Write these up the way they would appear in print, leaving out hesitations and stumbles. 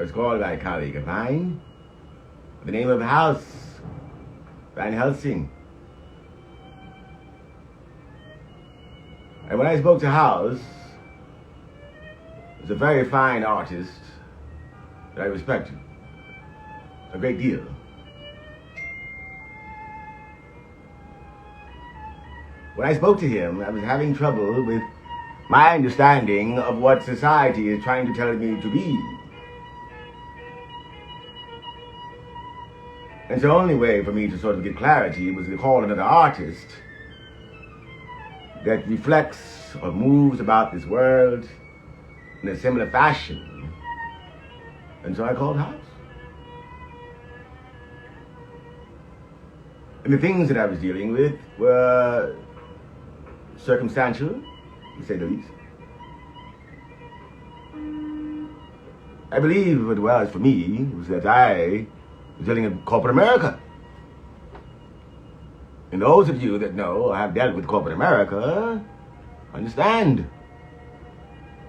was called by a colleague of mine, the name of House, Van Helsing. And when I spoke to House, he was a very fine artist that I respected a great deal. When I spoke to him, I was having trouble with my understanding of what society is trying to tell me to be. And so the only way for me to sort of get clarity was to call another artist that reflects or moves about this world in a similar fashion. And so I called House. And the things that I was dealing with were circumstantial, to say the least. I believe what it was for me was that I was dealing with corporate America. And those of you that know or have dealt with corporate America understand.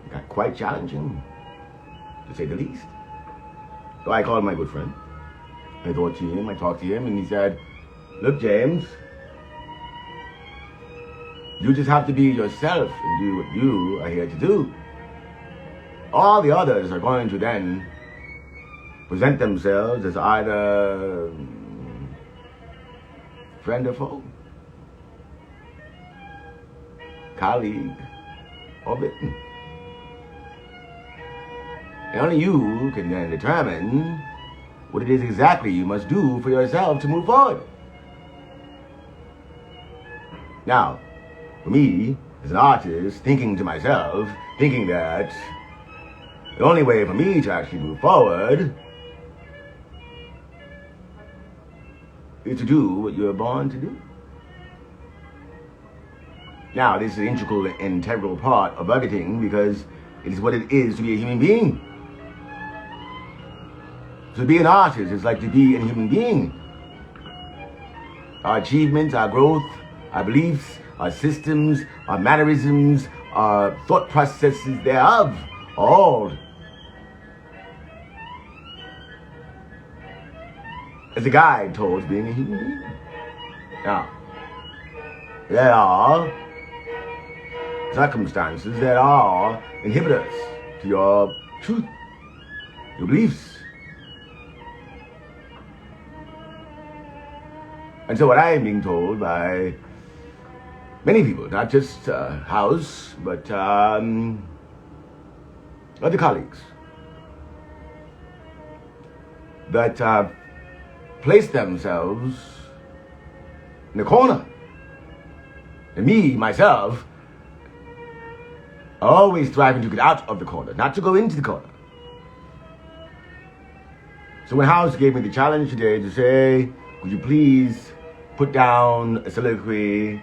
It got quite challenging, to say the least. So I called my good friend. I talked to him, and he said, "Look, James, you just have to be yourself and do what you are here to do. All the others are going to then present themselves as either friend or foe, colleague or victim. And only you can then determine what it is exactly you must do for yourself to move forward." Now, for me, as an artist, thinking to myself, thinking that the only way for me to actually move forward is to do what you're born to do. Now, this is an integral part of everything because it is what it is to be a human being. So to be an artist is like to be a human being. Our achievements, our growth, our beliefs, our systems, our mannerisms, our thought processes thereof, all as a guide towards being a human being. Now, there are circumstances that are inhibitors to your truth, your beliefs. And so what I am being told by many people, not just House, but other colleagues, that place themselves in a corner. And me, myself, are always striving to get out of the corner, not to go into the corner. So when House gave me the challenge today to say, "Would you please put down a soliloquy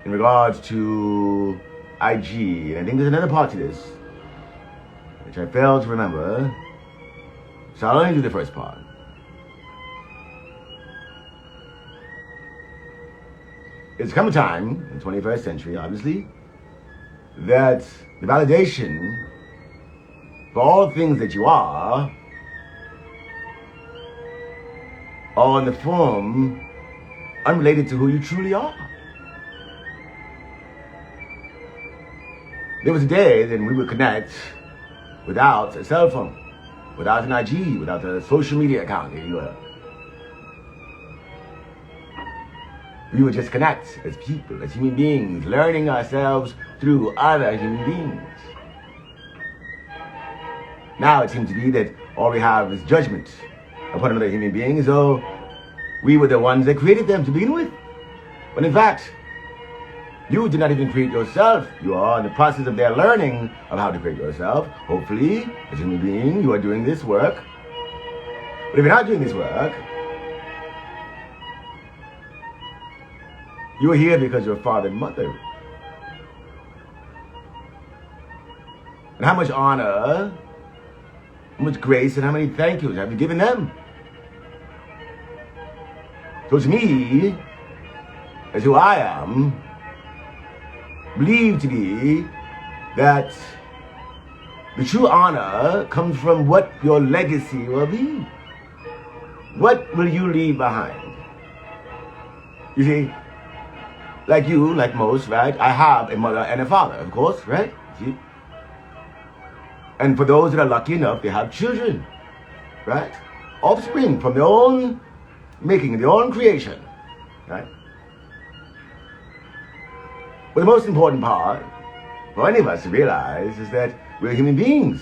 in regards to IG," and I think there's another part to this, which I failed to remember, so I'll only do the first part. It's come a time, in the 21st century, obviously, that the validation for all things that you are in the form unrelated to who you truly are. There was a day that we would connect without a cell phone, without an IG, without a social media account, if you will. We would just connect as people, as human beings, learning ourselves through other human beings. Now it seems to be that all we have is judgment upon another human being as though we were the ones that created them to begin with. When in fact, you did not even create yourself. You are in the process of their learning of how to create yourself. Hopefully, as a human being, you are doing this work. But if you're not doing this work, you are here because your father and mother. And how much honor, how much grace, and how many thank yous have you given them? So to me, as who I am, believe to be that The true honor comes from what your legacy will be. What will you leave behind? You see, like you, like most, right? I have a mother and a father, of course, right? See? And for those that are lucky enough, they have children, right? Offspring from their own making, their own creation, right? But the most important part for any of us to realize is that we're human beings.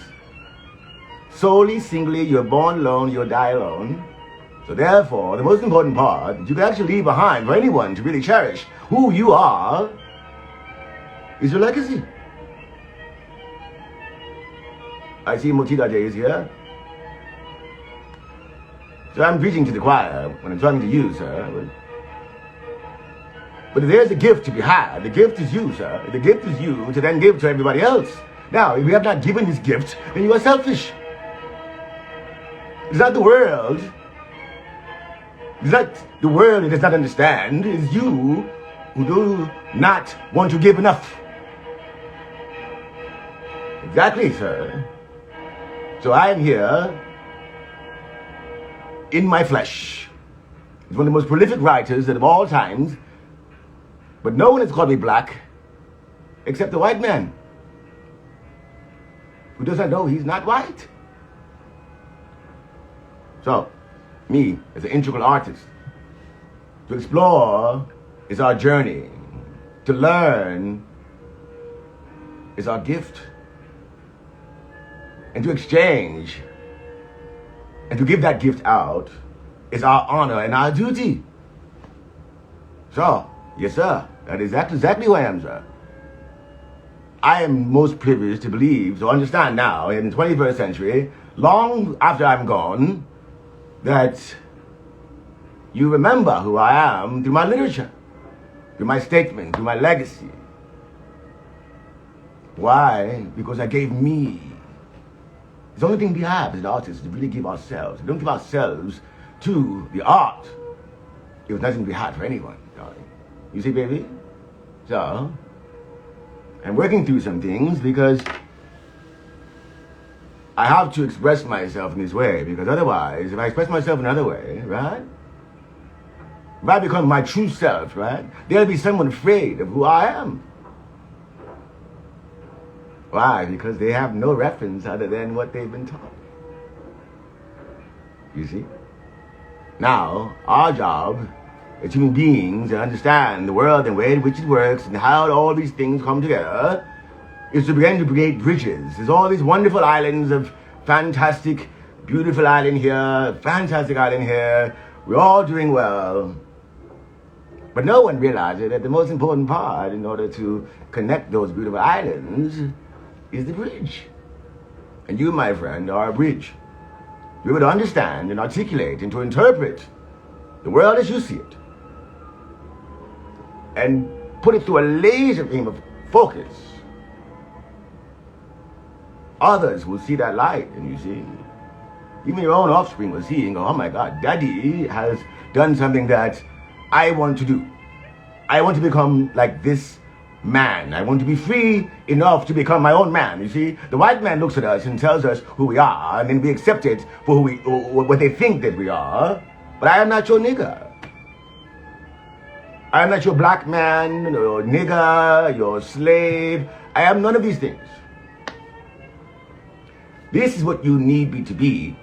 Solely, singly, you're born alone, you'll die alone. So therefore, the most important part that you can actually leave behind for anyone to really cherish who you are is your legacy. I see Motida J is here. So I'm preaching to the choir when I'm talking to you, sir. But there's a gift to be had. The gift is you, sir. The gift is you to then give to everybody else. Now, if you have not given this gift, then you are selfish. It's not the world. It's not the world that does not understand. It's you who do not want to give enough. Exactly, sir. So I am here in my flesh. He's one of the most prolific writers of all times. But no one has called me black except the white man who does not know he's not white. So, me as an integral artist, to explore is our journey. To learn is our gift. And to exchange and to give that gift out is our honor and our duty. So, yes, sir. That is exactly who I am, sir. I am most privileged to believe, to understand now, in the 21st century, long after I'm gone, that you remember who I am through my literature, through my statement, through my legacy. Why? Because I gave me. It's the only thing we have as an artist, to really give ourselves. We don't give ourselves to the art. It was nothing we had for anyone, darling. You see, baby? So, I'm working through some things because I have to express myself in this way, because otherwise, if I express myself another way, right? If I become my true self, right? There'll be someone afraid of who I am. Why? Because they have no reference other than what they've been taught. You see? Now, our job as human beings to understand the world and the way in which it works and how all these things come together is to begin to create bridges. There's all these wonderful islands of fantastic, beautiful island here, fantastic island here. We're all doing well. But no one realizes that the most important part in order to connect those beautiful islands is the bridge. And you, my friend, are a bridge. You're able to understand and articulate and to interpret the world as you see it, and put it through a laser beam of focus. Others will see that light, and you see, even your own offspring will see and go, oh my God, Daddy has done something that I want to do. I want to become like this man. I want to be free enough to become my own man. You see, the white man looks at us and tells us who we are, and then we accept it for who we, or what they think that we are. But I am not your nigger. I am not your black man, your nigger, your slave. I am none of these things. This is what you need me to be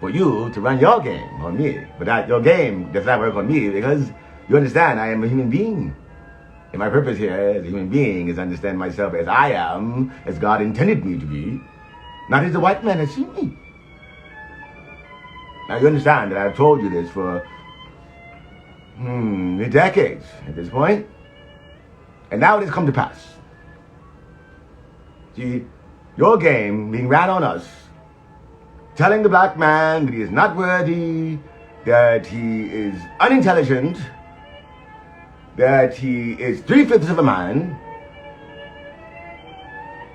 for you to run your game on me. But that your game does not work on me, because you understand I am a human being. And my purpose here as a human being is to understand myself as I am, as God intended me to be, not as the white man has seen me. Now you understand that I've told you this for decades at this point. And now it has come to pass. See, your game being ran on us, telling the black man that he is not worthy, that he is unintelligent, that he is 3/5 of a man,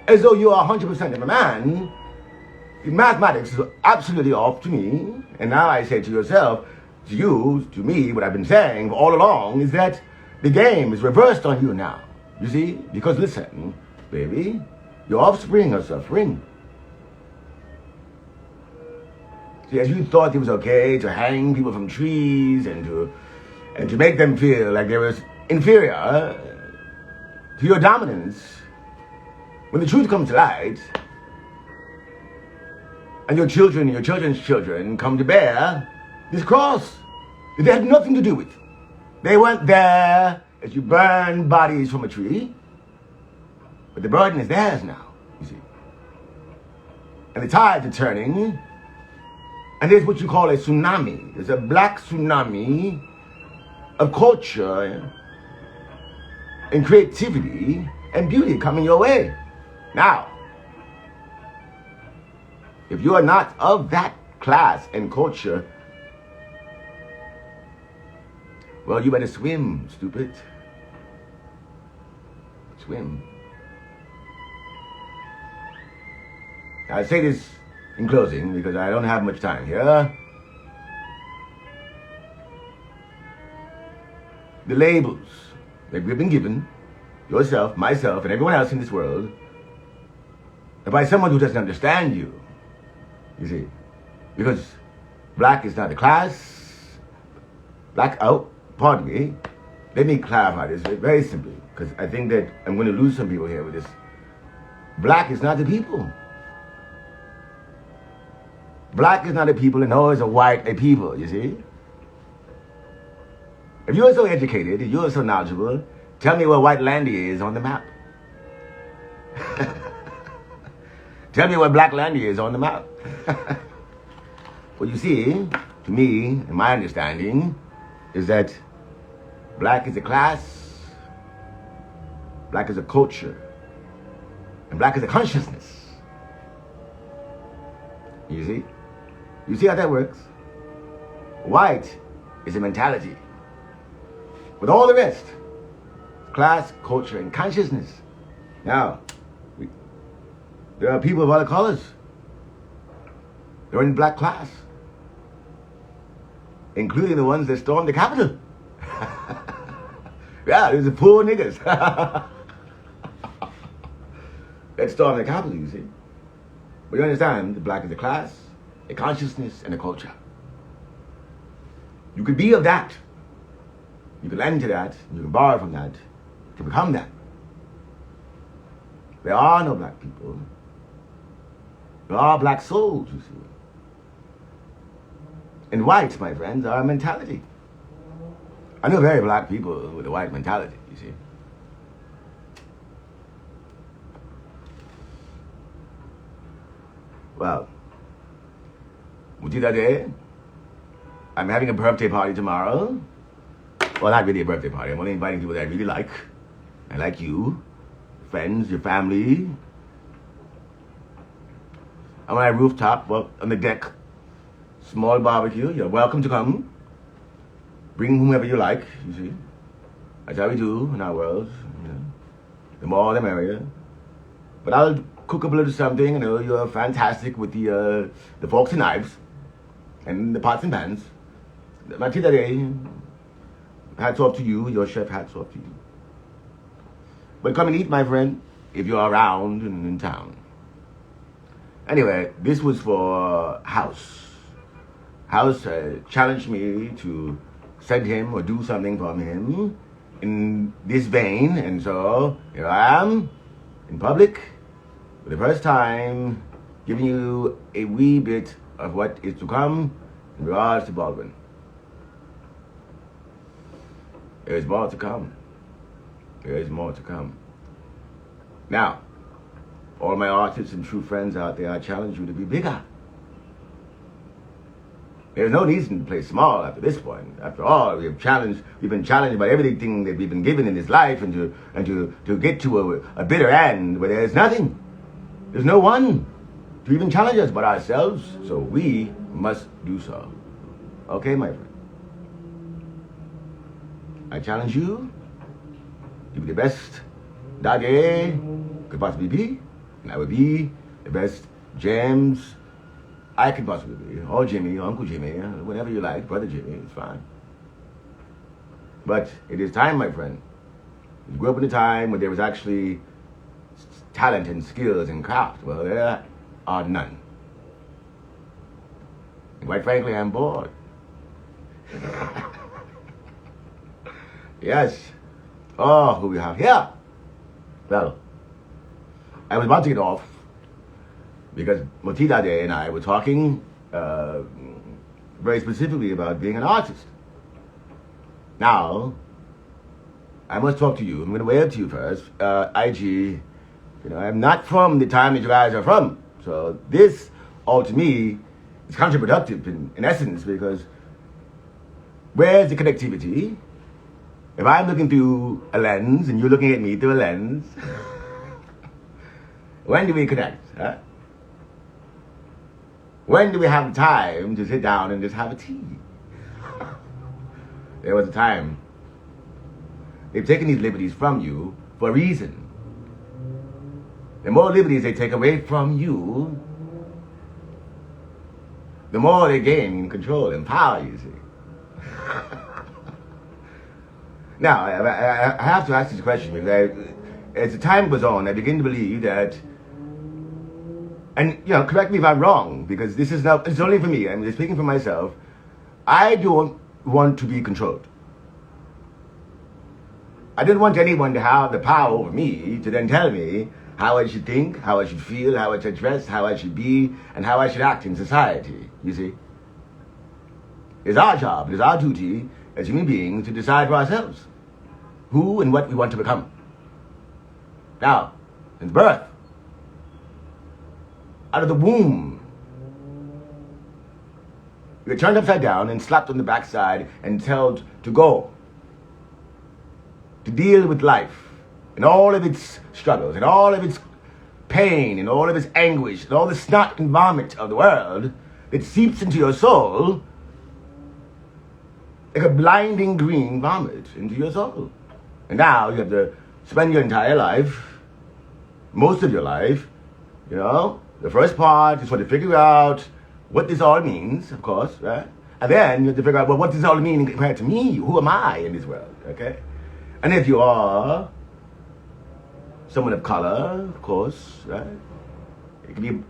as though you are 100% of a man. The mathematics is absolutely off to me. And now I say to yourself, to you, to me, what I've been saying all along is that the game is reversed on you now. You see? Because listen, baby, your offspring are suffering. See, as you thought it was okay to hang people from trees and to make them feel like they were inferior to your dominance, when the truth comes to light, and your children and your children's children come to bear this cross that they had nothing to do with. They weren't there as you burn bodies from a tree, but the burden is theirs now, you see. And the tides are turning, and there's what you call a tsunami. There's a black tsunami of culture and creativity and beauty coming your way. Now, if you are not of that class and culture, well, you better swim, stupid. Swim. I say this in closing because I don't have much time here. The labels that we've been given, yourself, myself, and everyone else in this world, are by someone who doesn't understand you. You see, because black is not a class. Black, oh, pardon me. Let me clarify this very simply, because I think that I'm going to lose some people here with this. Black is not the people. Black is not a people, and nor is a white a people, you see. If you're so educated, if you're so knowledgeable, tell me where white land is on the map. Tell me where black land is on the map. Well, you see, to me, in my understanding, is that black is a class, black is a culture, and black is a consciousness. You see? You see how that works? White is a mentality. With all the rest, class, culture, and consciousness. Now, there are people of other colors. They're in black class, including the ones that stormed the Capitol. Yeah, there's the poor niggas that stormed the Capitol, you see. But you understand, the black is a class, a consciousness, and a culture. You could be of that. You can lend to that. You can borrow from that to become that. There are no black people. There are black souls, you see. And whites, my friends, are a mentality. I know very black people with a white mentality, you see. Well, Mutidade, I'm having a birthday party tomorrow. Well, not really a birthday party. I'm only inviting people that I really like. I like you, friends, your family. I'm on a rooftop, well, on the deck. Small barbecue. You're welcome to come. Bring whomever you like, you see. That's how we do in our world. You know. The more, the merrier. But I'll cook up a little something. You know, you're fantastic with the forks and knives. And the pots and pans. Hats off to you, your chef, hats off to you. But come and eat, my friend, if you're around and in town. Anyway, this was for House. House challenged me to send him or do something from him in this vein, and so here I am, in public, for the first time, giving you a wee bit of what is to come in regards to Baldwin. There is more to come. There is more to come. Now, all my artists and true friends out there, I challenge you to be bigger. There's no reason to play small after this point. After all, we've been challenged by everything that we've been given in this life, and to get to a bitter end where there's nothing. There's no one to even challenge us but ourselves, so we must do so. Okay, my friend? I challenge you to be the best Daddy could possibly be, and I will be the best James I could possibly be, or Jimmy, or Uncle Jimmy, whatever you like, Brother Jimmy, it's fine. But it is time, my friend. You grew up in a time where there was actually talent and skills and craft. Well, there are none. Quite frankly, I'm bored. Yes. Oh, who we have here? Well, I was about to get off because Motida Day and I were talking very specifically about being an artist. Now, I must talk to you. I'm going to wave to you first. IG, I'm not from the time that you guys are from. So this, all to me, is counterproductive in essence, because where's the connectivity? If I'm looking through a lens and you're looking at me through a lens, when do we connect? Huh? When do we have time to sit down and just have a tea? There was a time. They've taken these liberties from you for a reason. The more liberties they take away from you, the more they gain control and power, you see. Now, I have to ask this question because as the time goes on, I begin to believe that, and correct me if I'm wrong, because this is not, it's only for me, I'm speaking for myself, I don't want to be controlled. I didn't want anyone to have the power over me to then tell me how I should think, how I should feel, how I should dress, how I should be, and how I should act in society, you see. It's our job, it is our duty as human beings to decide for ourselves who and what we want to become. Now, since birth, out of the womb, you're turned upside down and slapped on the backside and told to go, to deal with life and all of its struggles and all of its pain and all of its anguish and all the snot and vomit of the world that seeps into your soul like a blinding green vomit into your soul. And now you have to spend your entire life, most of your life, the first part is sort of figure out what this all means, of course, right? And then you have to figure out, well, what does this all mean compared to me? Who am I in this world, okay? And if you are someone of color, of course, right? It can be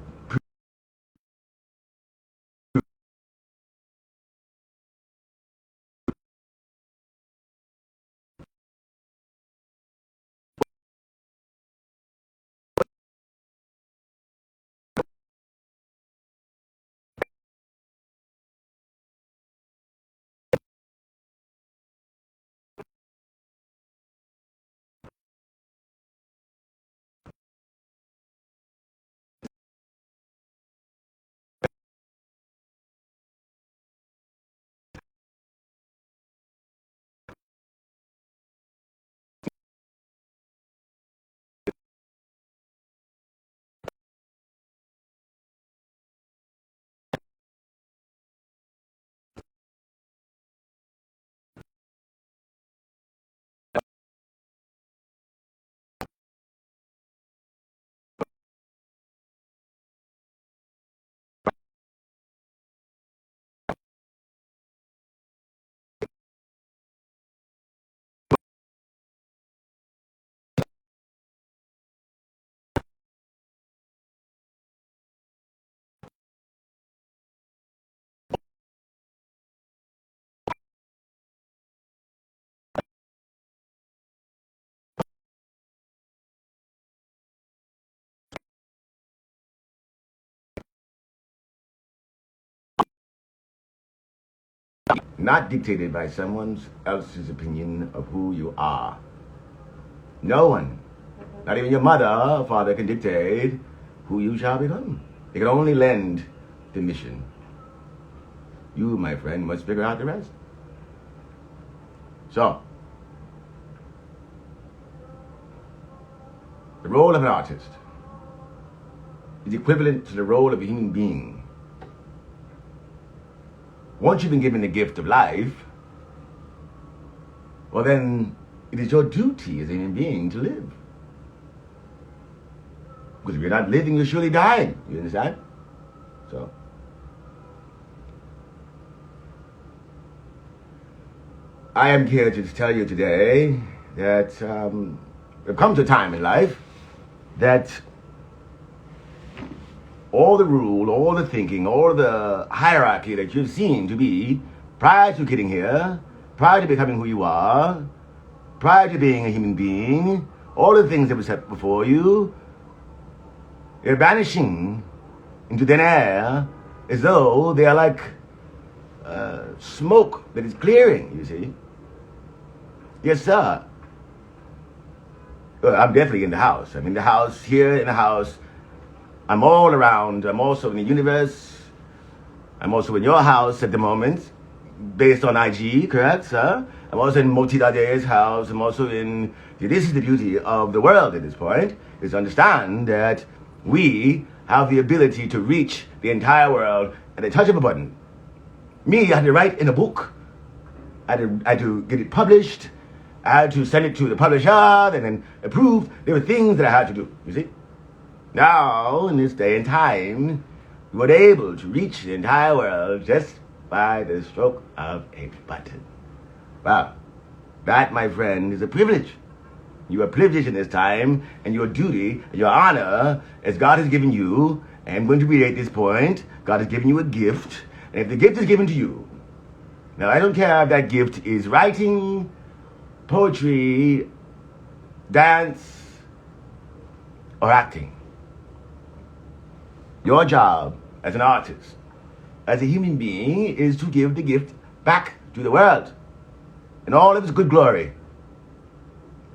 not dictated by someone else's opinion of who you are. No one, not even your mother or father, can dictate who you shall become. They can only lend the mission. You, my friend, must figure out the rest. So, the role of an artist is equivalent to the role of a human being. Once you've been given the gift of life, well then, it is your duty as a human being to live. Because if you're not living, you're surely dying. You understand? So, I am here to tell you today that there comes a time in life that all the rule, all the thinking, all the hierarchy that you've seen to be prior to getting here, prior to becoming who you are, prior to being a human being, all the things that were set before you, they're vanishing into thin air as though they are like smoke that is clearing, you see. Yes, sir. Well, I'm definitely in the house. I'm in the house, here in the house. I'm all around. I'm also in the universe. I'm also in your house at the moment, based on IG, correct, sir? I'm also in Moti Dade's house. I'm also in... This is the beauty of the world at this point, is to understand that we have the ability to reach the entire world at the touch of a button. Me, I had to write in a book. I had to get it published. I had to send it to the publisher and then approved. There were things that I had to do, you see. Now, in this day and time, we were able to reach the entire world just by the stroke of a button. Wow. That, my friend, is a privilege. You are privileged in this time, and your duty, your honor, as God has given you, and I'm going to read at this point, God has given you a gift, and if the gift is given to you, now I don't care if that gift is writing, poetry, dance, or acting. Your job as an artist, as a human being, is to give the gift back to the world in all of its good glory,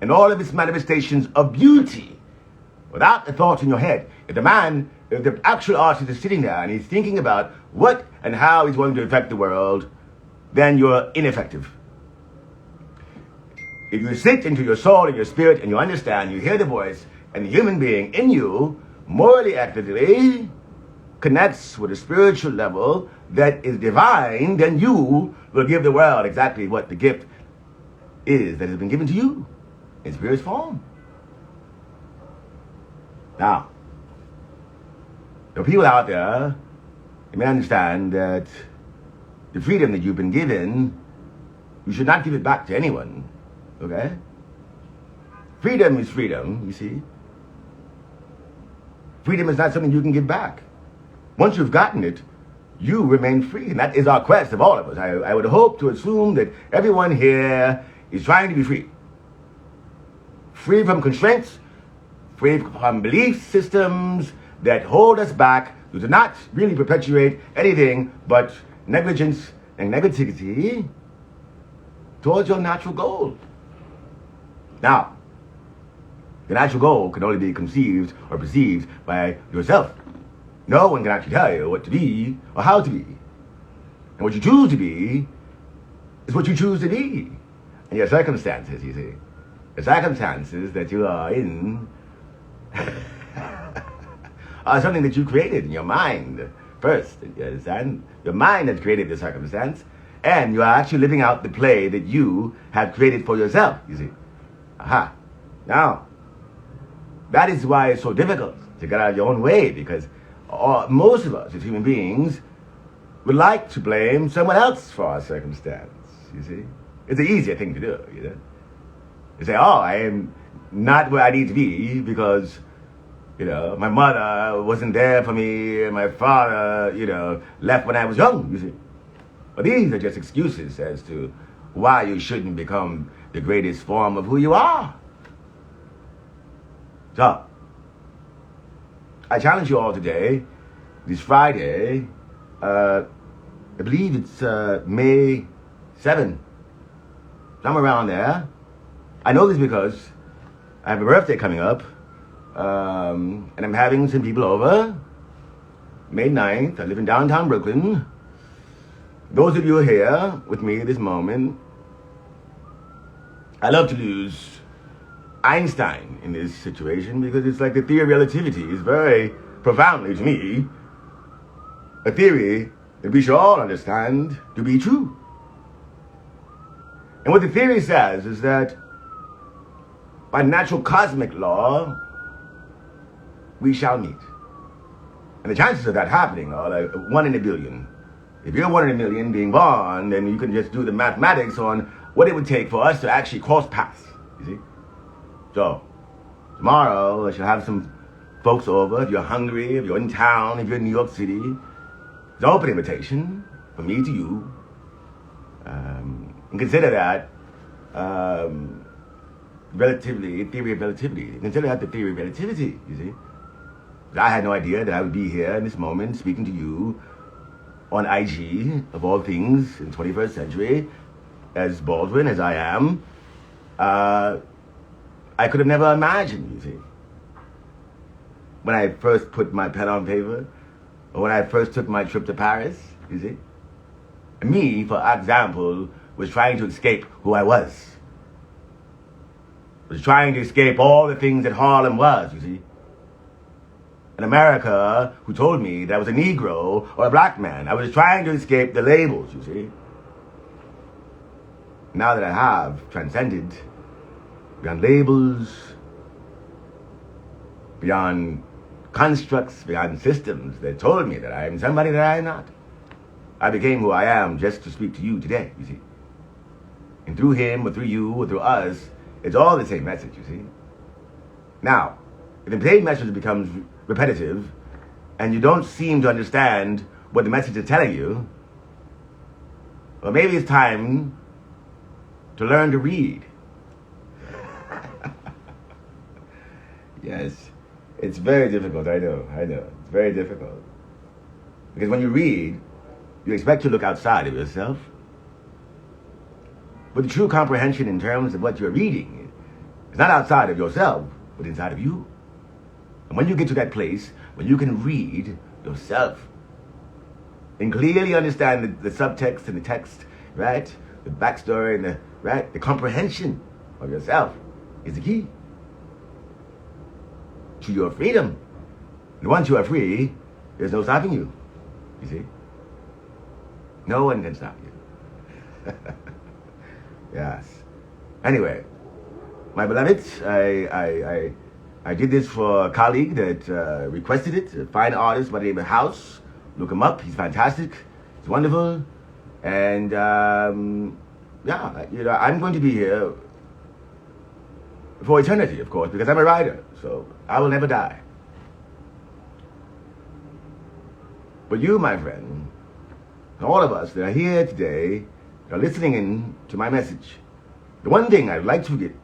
and all of its manifestations of beauty, without a thought in your head. If the actual artist is sitting there and he's thinking about what and how he's going to affect the world, then you're ineffective. If you sit into your soul and your spirit and you understand, you hear the voice, and the human being in you morally actively connects with a spiritual level that is divine, then you will give the world exactly what the gift is that has been given to you in spirit's form. Now, the people out there, you may understand that the freedom that you've been given, you should not give it back to anyone, okay? Freedom is freedom, you see. Freedom is not something you can give back. Once you've gotten it, you remain free, and that is our quest of all of us. I would hope to assume that everyone here is trying to be free. Free from constraints, free from belief systems that hold us back, who do not really perpetuate anything but negligence and negativity towards your natural goal. Now, the natural goal can only be conceived or perceived by yourself. No one can actually tell you what to be or how to be. And what you choose to be is what you choose to be. And your circumstances, you see, the circumstances that you are in are something that you created in your mind first. You understand? Your mind has created the circumstance, and you are actually living out the play that you have created for yourself, you see. Aha. Now, that is why it's so difficult to get out of your own way, because most of us as human beings would like to blame someone else for our circumstance, you see. It's an easier thing to do, you know. You say, oh, I am not where I need to be because, you know, my mother wasn't there for me, and my father, you know, left when I was young, you see. But these are just excuses as to why you shouldn't become the greatest form of who you are. So, I challenge you all today, this Friday, I believe it's May 7th, somewhere around there. I know this because I have a birthday coming up, and I'm having some people over. May 9th, I live in downtown Brooklyn. Those of you who are here with me at this moment, I love to use Einstein in this situation because it's like the theory of relativity is very profoundly, to me, a theory that we should all understand to be true. And what the theory says is that by natural cosmic law, we shall meet. And the chances of that happening are like 1 in a billion. If you're 1 in a million being born, then you can just do the mathematics on what it would take for us to actually cross paths, you see? So, tomorrow I shall have some folks over, if you're hungry, if you're in town, if you're in New York City, it's an open invitation from me to you. And consider that theory of relativity. Consider that the theory of relativity, you see. I had no idea that I would be here in this moment speaking to you on IG, of all things, in the 21st century, as Baldwin, as I am. I could have never imagined, you see. When I first put my pen on paper, or when I first took my trip to Paris, you see. Me, for example, was trying to escape who I was. Was trying to escape all the things that Harlem was, you see. An America who told me that I was a Negro or a black man. I was trying to escape the labels, you see. Now that I have transcended beyond labels, beyond constructs, beyond systems that told me that I am somebody that I am not, I became who I am just to speak to you today, you see. And through him, or through you, or through us, it's all the same message, you see. Now, if the same message becomes repetitive, and you don't seem to understand what the message is telling you, well, maybe it's time to learn to read. Yes, it's very difficult, I know. It's very difficult. Because when you read, you expect to look outside of yourself. But the true comprehension in terms of what you're reading is not outside of yourself, but inside of you. And when you get to that place where you can read yourself and clearly understand the subtext and the text, right? The backstory and the comprehension of yourself is the key to your freedom. And once you are free, there's no stopping you. You see? No one can stop you. Yes. Anyway, my beloveds, I did this for a colleague that requested it, a fine artist by the name of House. Look him up. He's fantastic. He's wonderful. And yeah, you know, I'm going to be here for eternity, of course, because I'm a writer. So I will never die. But you, my friend, and all of us that are here today, are listening in to my message, the one thing I'd like to get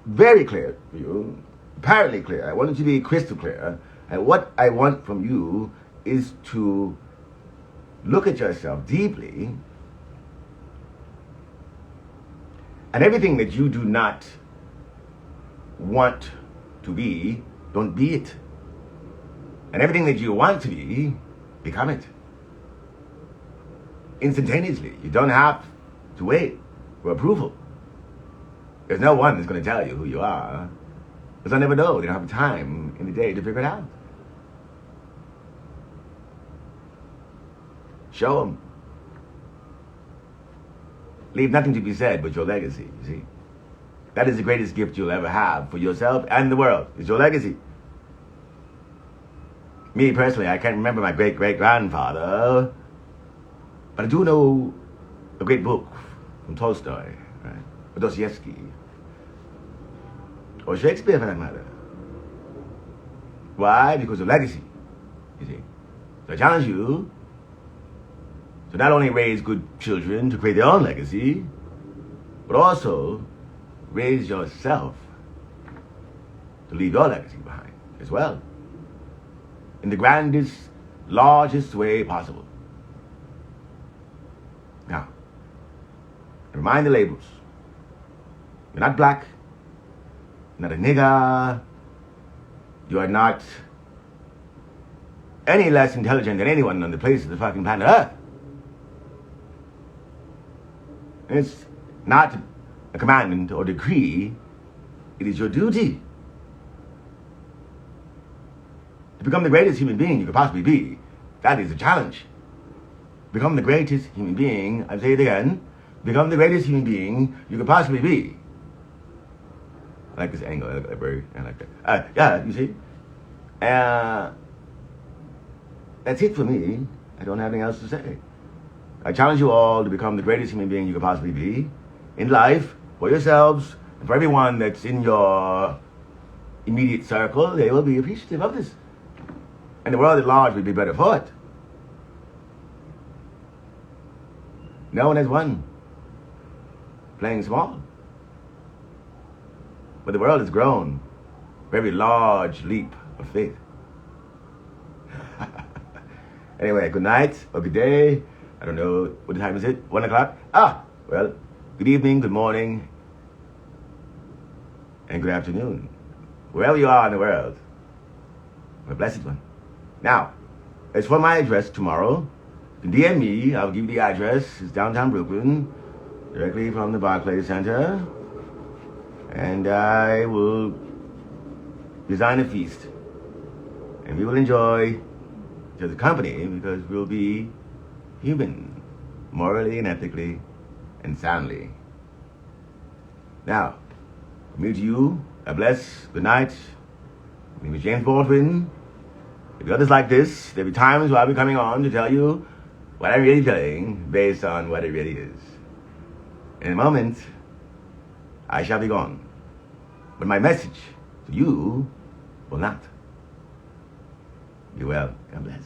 very clear for you, apparently clear, I want it to be crystal clear, and what I want from you is to look at yourself deeply, and everything that you do not want to be, don't be it. And everything that you want to be, become it. Instantaneously. You don't have to wait for approval. There's no one that's going to tell you who you are. Because I never know. They don't have time in the day to figure it out. Show them. Leave nothing to be said but your legacy, you see. That is the greatest gift you'll ever have for yourself and the world. It's your legacy. Me personally, I can't remember my great-great-grandfather, but I do know a great book from Tolstoy, right? Or Dostoevsky, or Shakespeare for that matter. Why? Because of legacy, you see. So I challenge you to not only raise good children to create their own legacy, but also raise yourself to leave your legacy behind as well, in the grandest, largest way possible. Now, remind the labels. You're not black, you're not a nigger, you are not any less intelligent than anyone on the face of the fucking planet Earth. It's not a commandment or decree, it is your duty to become the greatest human being you could possibly be. That is a challenge. Become the greatest human being, I'll say it again, become the greatest human being you could possibly be. I like this angle, I like that. Yeah, you see? That's it for me. I don't have anything else to say. I challenge you all to become the greatest human being you could possibly be in life, for yourselves, and for everyone that's in your immediate circle, they will be appreciative of this. And the world at large will be better for it. No one has won playing small. But the world has grown. Very large leap of faith. Anyway, good night or good day. I don't know, what time is it? 1 o'clock? Well, good evening, good morning, and good afternoon. Wherever you are in the world, I'm a blessed one. Now, as for my address tomorrow, you can DM me. I'll give you the address. It's downtown Brooklyn, directly from the Barclays Center. And I will design a feast. And we will enjoy each other's company because we'll be human, morally and ethically and soundly. Now, from me to you, God bless, good night. My name is James Baldwin. If others like this, there'll be times where I'll be coming on to tell you what I'm really telling based on what it really is. In a moment, I shall be gone. But my message to you will not. Be well. God bless.